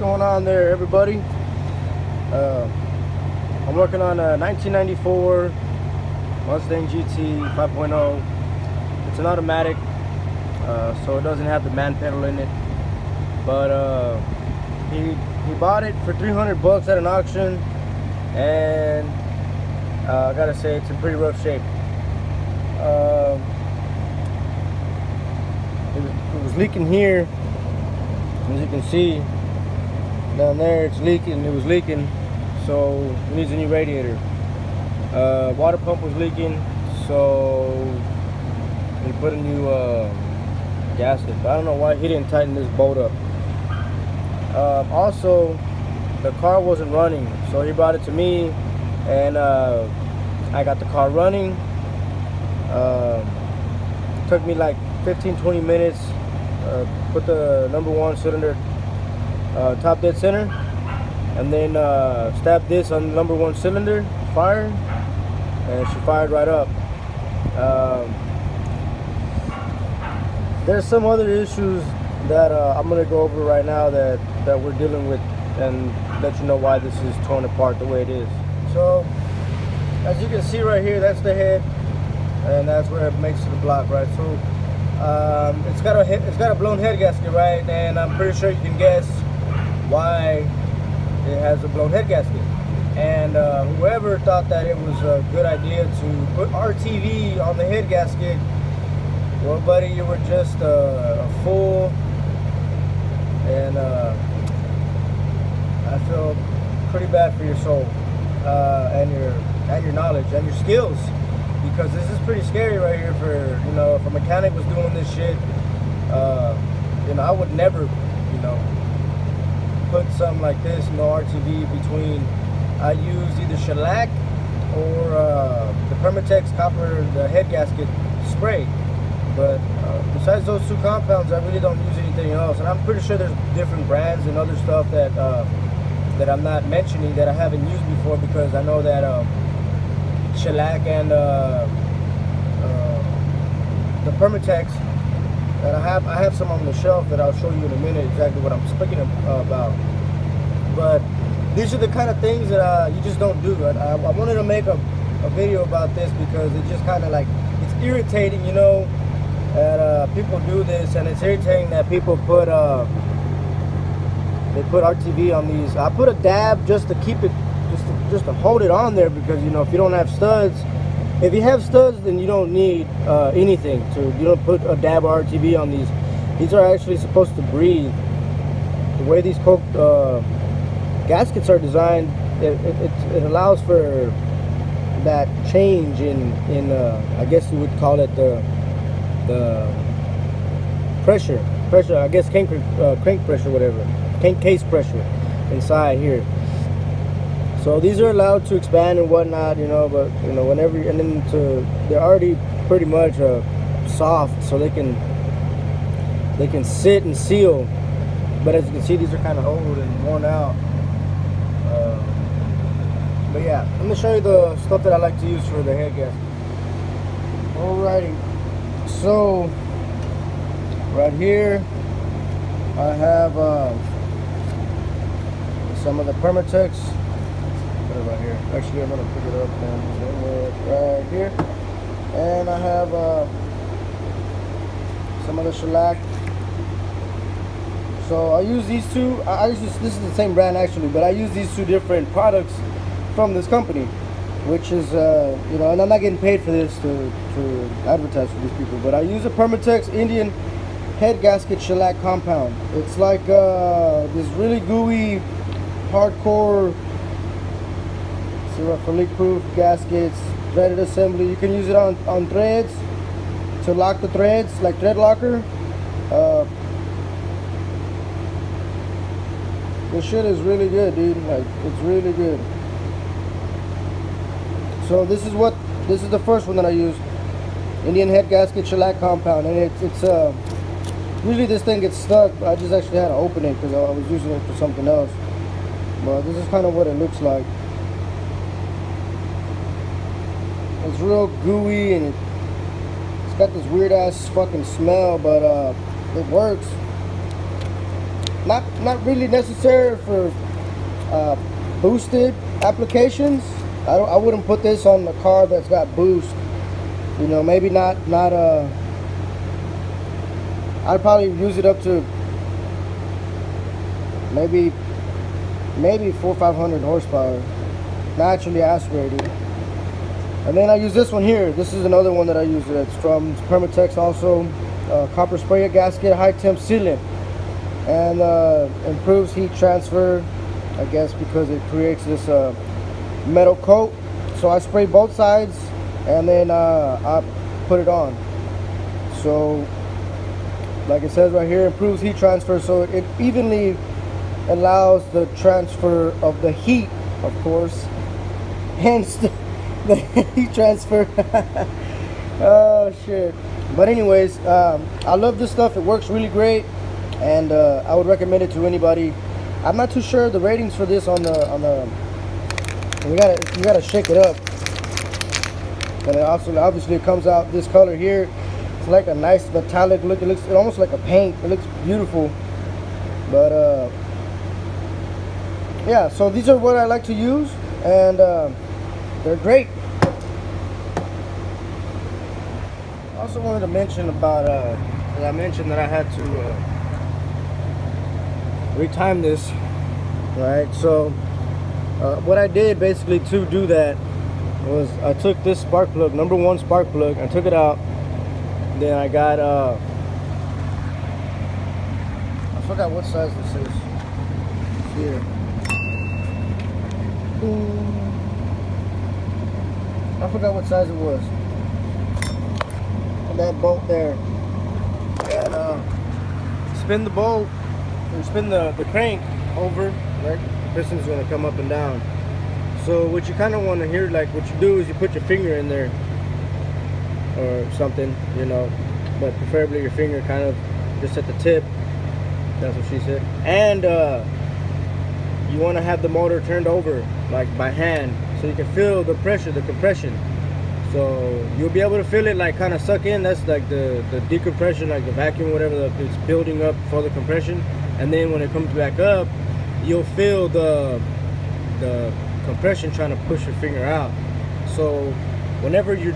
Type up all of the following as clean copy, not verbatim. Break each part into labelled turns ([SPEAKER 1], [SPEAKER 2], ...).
[SPEAKER 1] going on there, everybody? I'm working on a 1994 Mustang GT 5.0. It's an automatic, so it doesn't have the man pedal in it. But he bought it for 300 bucks at an auction, and I gotta say it's in pretty rough shape. It was leaking here, as you can see down there. It's leaking. It was leaking, so it needs a new radiator. Water pump was leaking, so we put a new gasket. But I don't know why he didn't tighten this bolt up. Also, the car wasn't running, so he brought it to me, and I got the car running. Took me like 15-20 minutes. Put the number one cylinder top dead center, and then stabbed this on the number one cylinder, fire, and she fired right up. There's some other issues that I'm gonna go over right now that we're dealing with, and let you know why this is torn apart the way it is. So as you can see right here, that's the head, and that's where it makes to the block, right? So it's got a blown head gasket, right? And I'm pretty sure you can guess why it has a blown head gasket. And whoever thought that it was a good idea to put RTV on the head gasket, well, buddy, you were just a fool. And I feel pretty bad for your soul, and your knowledge and your skills, because this is pretty scary right here. For, you know, if a mechanic was doing this shit, you know, I would never, you know, put something like this, no RTV between. I use either shellac or the Permatex copper, the head gasket spray. But besides those two compounds, I really don't use anything else. And I'm pretty sure there's different brands and other stuff that that I'm not mentioning that I haven't used before, because I know that shellac and the Permatex that I have some on the shelf that I'll show you in a minute exactly what I'm speaking about. But these are the kind of things that you just don't do. I wanted to make a video about this because it just kind of like, it's irritating, you know, that people do this, and it's irritating that people put they put RTV on these. I put a dab just to keep it, just to hold it on there, because, you know, if you don't have studs, if you have studs, then you don't need anything to, you don't put a dab of RTV on these. These are actually supposed to breathe. The way these gaskets are designed, it allows for that change in I guess you would call it the pressure, I guess, crank pressure, whatever, case pressure inside here. So these are allowed to expand and whatnot, you know, but, you know, whenever, and then they're already pretty much soft, so they can sit and seal. But as you can see, these are kind of old and worn out. But yeah, let me show you the stuff that I like to use for the head gasket. Alrighty, so right here I have some of the Permatex. Put it right here. Actually, I'm gonna pick it up and right here. And I have some of the shellac. So I use these two. This is the same brand actually, but I use these two different products from this company, which is you know, and I'm not getting paid for this to advertise for these people, but I use a Permatex Indian head gasket shellac compound. It's like this really gooey, hardcore, for leak-proof gaskets, threaded assembly. You can use it on threads to lock the threads, like thread locker. This shit is really good, dude. Like, it's really good. So this is the first one that I use, Indian head gasket shellac compound, and it's usually this thing gets stuck, but I just actually had to open it because I was using it for something else. But this is kind of what it looks like. It's real gooey, and it's got this weird ass fucking smell, but it works. not really necessary for boosted applications. I wouldn't put this on the car that's got boost. You know, maybe not I'd probably use it up to maybe 400 or 500 horsepower, naturally aspirated. And then I use this one here. This is another one that I use. It's from Permatex also. Copper spray gasket, high temp sealant, and improves heat transfer, I guess, because it creates this metal coat. So I spray both sides, and then I put it on. So like it says right here, improves heat transfer, so it evenly allows the transfer of the heat, of course, hence the heat transfer. Oh shit. But anyways, I love this stuff. It works really great, and I would recommend it to anybody. I'm not too sure the ratings for this on the you gotta shake it up. And it also obviously it comes out this color here. It's like a nice metallic look. It looks almost like a paint. It looks beautiful. But yeah, so these are what I like to use, and they're great. I also wanted to mention about I mentioned that I had to retime this, right? So what I did basically to do that was I took this spark plug, number 1 spark plug, I took it out. Then I got I forgot what size this is. Here. I forgot what size it was. And that bolt there. And spin the bolt, or spin the crank over, right? The piston's gonna come up and down. So what you kind of want to hear, like what you do is you put your finger in there or something, you know, but preferably your finger kind of just at the tip. That's what she said. And you want to have the motor turned over like by hand, so you can feel the pressure, the compression. So you'll be able to feel it like kind of suck in. That's like the decompression, like the vacuum, whatever it's building up for the compression. And then when it comes back up, you'll feel the compression trying to push your finger out. So whenever you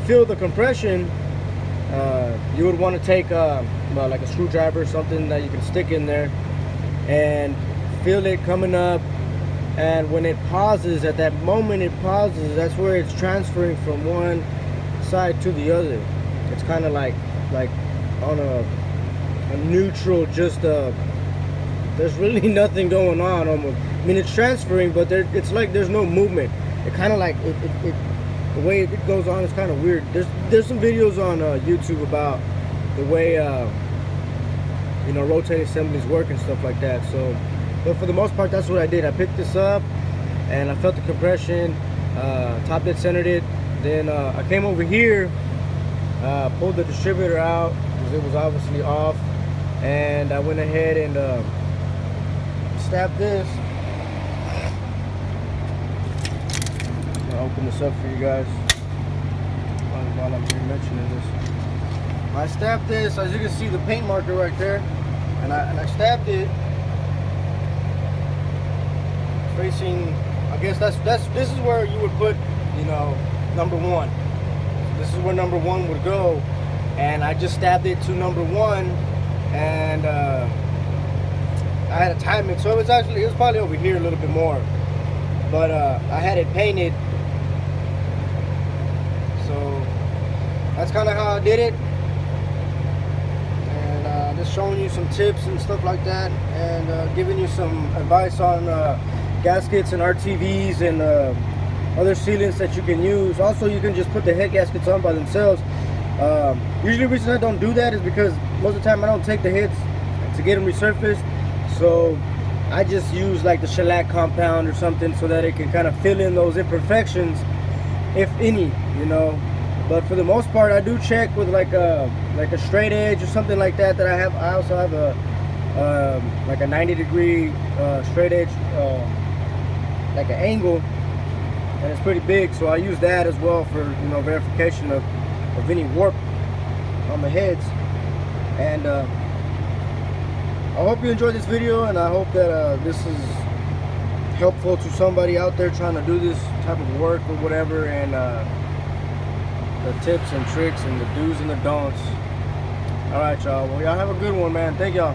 [SPEAKER 1] feel the compression, you would want to take like a screwdriver or something that you can stick in there and feel it coming up. And when it pauses, at that moment it pauses, that's where it's transferring from one side to the other. It's kind of like on a neutral, just there's really nothing going on almost. I mean, it's transferring, but it's like there's no movement. It kind of like the way it goes on is kind of weird. There's some videos on YouTube about the way you know, rotating assemblies work and stuff like that. So, but for the most part, that's what I did. I picked this up and I felt the compression, top dead centered it. Then I came over here, pulled the distributor out because it was obviously off, and I went ahead and stabbed this. I'll open this up for you guys while I'm here mentioning this. I stabbed this, as you can see the paint marker right there, and I stabbed it facing, I guess this is where you would put, you know, number 1. This is where number 1 would go, and I just stabbed it to number 1, and I had to time it, so it was probably over here a little bit more, but I had it painted. So that's kind of how I did it, and just showing you some tips and stuff like that, and giving you some advice on gaskets and RTVs and other sealants that you can use. Also, you can just put the head gaskets on by themselves. Usually the reason I don't do that is because most of the time I don't take the heads to get them resurfaced, so I just use like the shellac compound or something so that it can kind of fill in those imperfections, if any, you know. But for the most part, I do check with like a straight edge or something like that. I also have a like a 90-degree straight edge, like an angle, and it's pretty big, so I use that as well for, you know, verification of any warp on the heads. And I hope you enjoyed this video, and I hope that this is helpful to somebody out there trying to do this type of work or whatever, and the tips and tricks and the do's and the don'ts. All right, y'all. Well, y'all have a good one, man. Thank y'all.